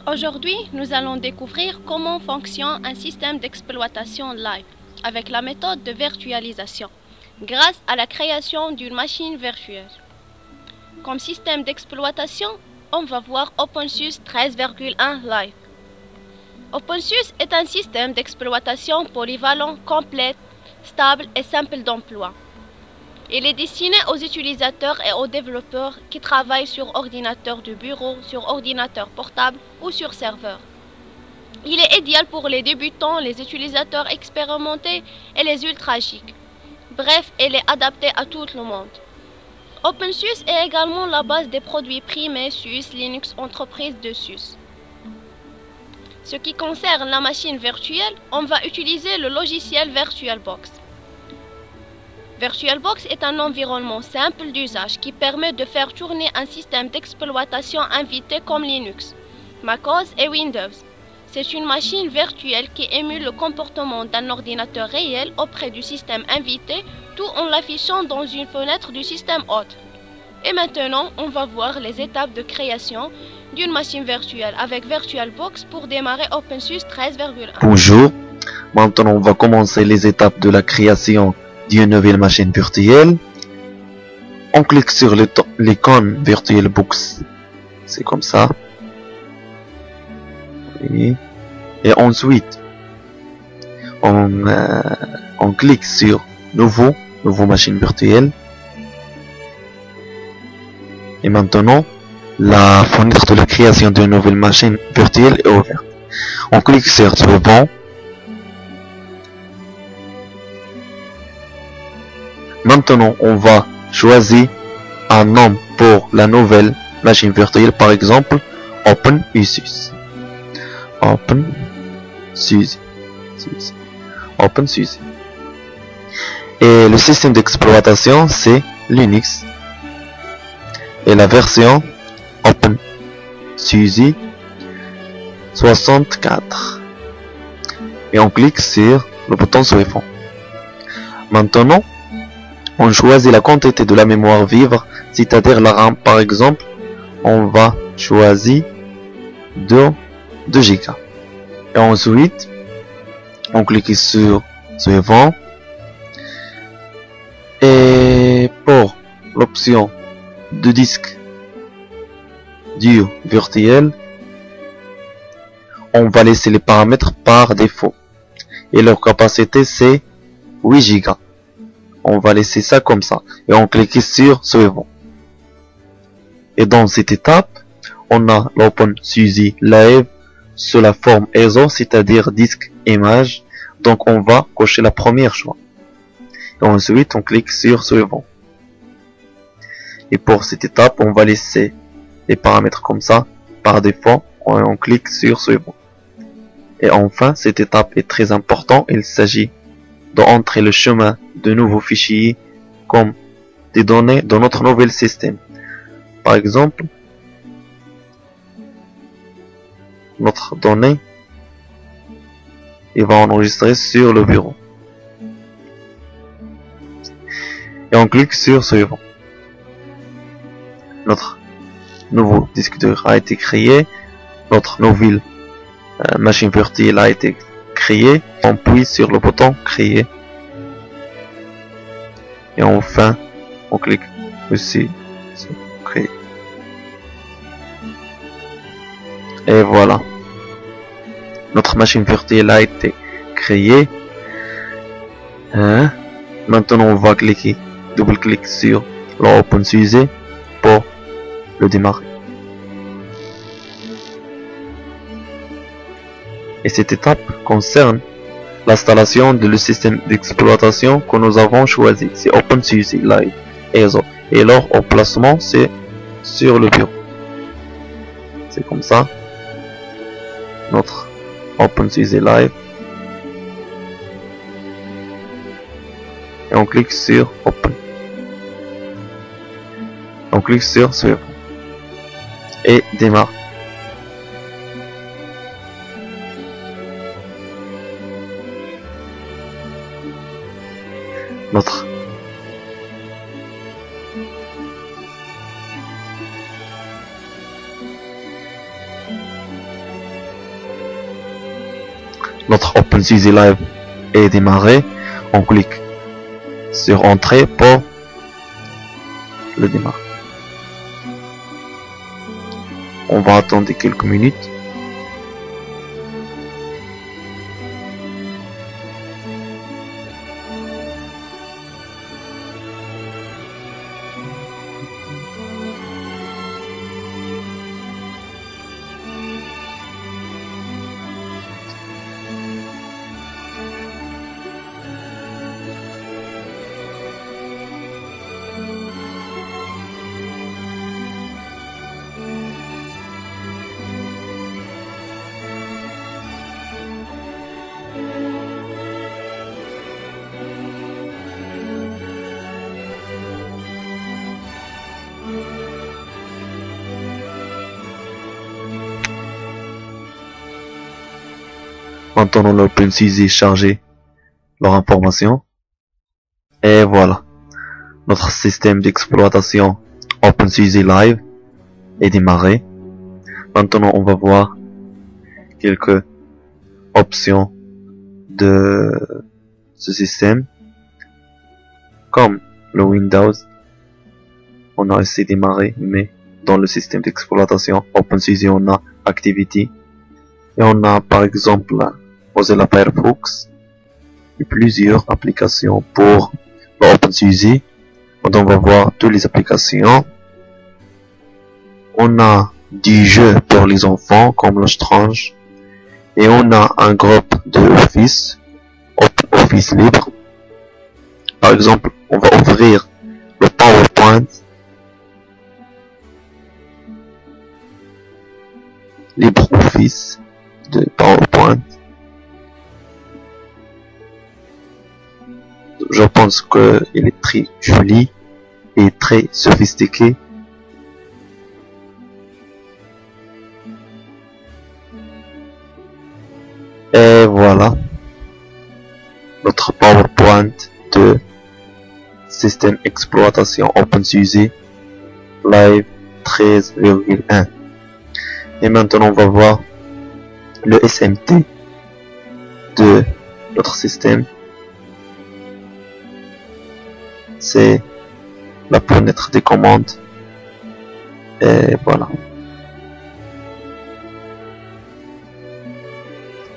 Aujourd'hui, nous allons découvrir comment fonctionne un système d'exploitation live avec la méthode de virtualisation grâce à la création d'une machine virtuelle. Comme système d'exploitation, on va voir OpenSUSE 13.1 Live. OpenSUSE est un système d'exploitation polyvalent, complet, stable et simple d'emploi. Il est destiné aux utilisateurs et aux développeurs qui travaillent sur ordinateur de bureau, sur ordinateur portable ou sur serveur. Il est idéal pour les débutants, les utilisateurs expérimentés et les ultra-geeks. Bref, il est adapté à tout le monde. OpenSUSE est également la base des produits primés SUSE Linux Entreprise de SUSE. Ce qui concerne la machine virtuelle, on va utiliser le logiciel VirtualBox. VirtualBox est un environnement simple d'usage qui permet de faire tourner un système d'exploitation invité comme Linux, macOS et Windows. C'est une machine virtuelle qui émule le comportement d'un ordinateur réel auprès du système invité, tout en l'affichant dans une fenêtre du système hôte. Et maintenant, on va voir les étapes de création d'une machine virtuelle avec VirtualBox pour démarrer OpenSUSE 13.1. Bonjour, maintenant on va commencer les étapes de la création d'une nouvelle machine virtuelle. On clique sur l'icône VirtualBox, c'est comme ça. Et ensuite, on clique sur nouveau machine virtuelle. Et maintenant, la fenêtre de la création d'une nouvelle machine virtuelle est ouverte. On clique sur suivant. Maintenant, on va choisir un nom pour la nouvelle machine virtuelle, par exemple, OpenSUSE. OpenSUSE. Et le système d'exploitation, c'est Linux. Et la version OpenSUSE 64. Et on clique sur le bouton suivant. Maintenant, on choisit la quantité de la mémoire vive, c'est-à-dire la RAM. Par exemple, on va choisir 2 Go. Et ensuite, on clique sur suivant. Et pour l'option de disque dur virtuel, on va laisser les paramètres par défaut. Et leur capacité, c'est 8 Go. On va laisser ça comme ça. Et on clique sur suivant. Et dans cette étape, on a l'OpenSUSE Live sous la forme ISO, c'est-à-dire disque image. Donc on va cocher la première choix. Et ensuite, on clique sur suivant. Et pour cette étape, on va laisser les paramètres comme ça par défaut. On clique sur suivant. Et enfin, cette étape est très importante. Il s'agit d'entrer le chemin de nouveaux fichiers comme des données dans notre nouvel système. Par exemple, notre donnée, il va enregistrer sur le bureau. Et on clique sur suivant. Notre nouveau disque dur a été créé. Notre nouvelle machine virtuelle a été créée. On appuie sur le bouton créer. Et enfin, on clique aussi sur créer. Et voilà. Notre machine virtuelle a été créée. Maintenant, on va cliquer, double-clic sur l'OpenSUSE pour le démarrer. Et cette étape concerne l'installation de le système d'exploitation que nous avons choisi. C'est OpenSUSE Live ISO. Et leur emplacement, c'est sur le bureau. C'est comme ça. Notre OpenSUSE Live. Et on clique sur Open. On clique sur Suivant. Et démarre. Notre notre OpenSUSE Live est démarré, on clique sur Entrée pour le démarrer. On va attendre quelques minutes. Maintenant l'OpenSUSE chargé leur information. Et voilà. Notre système d'exploitation OpenSUSE Live est démarré. Maintenant on va voir quelques options de ce système. Comme le Windows, on a essayé de démarrer, mais dans le système d'exploitation OpenSUSE on a Activity. Et on a par exemple Mozilla Firefox et plusieurs applications pour l'OpenSUSE. On va voir toutes les applications. On a du jeu pour les enfants comme le Strange. Et on a un groupe de Office, Office libre. Par exemple, on va ouvrir le PowerPoint. LibreOffice de PowerPoint. Je pense qu'il est très joli et très sophistiqué. Et voilà notre PowerPoint de système exploitation OpenSUSE Live 13.1. Et maintenant on va voir le SMT de notre système. C'est la fenêtre des commandes. Et voilà.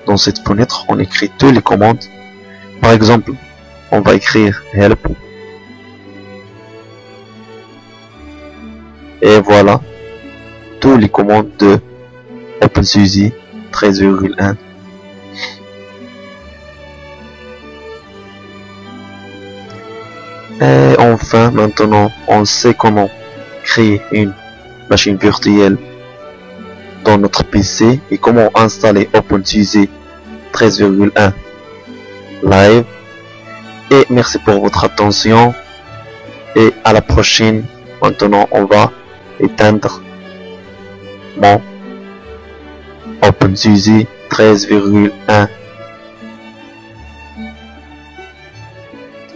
Dans cette fenêtre, on écrit toutes les commandes. Par exemple, on va écrire help. Et voilà. Toutes les commandes de OpenSUSE 13.1. Et enfin, maintenant, on sait comment créer une machine virtuelle dans notre PC et comment installer OpenSUSE 13.1 Live. Et merci pour votre attention et à la prochaine. Maintenant, on va éteindre mon OpenSUSE 13.1.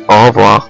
Au revoir.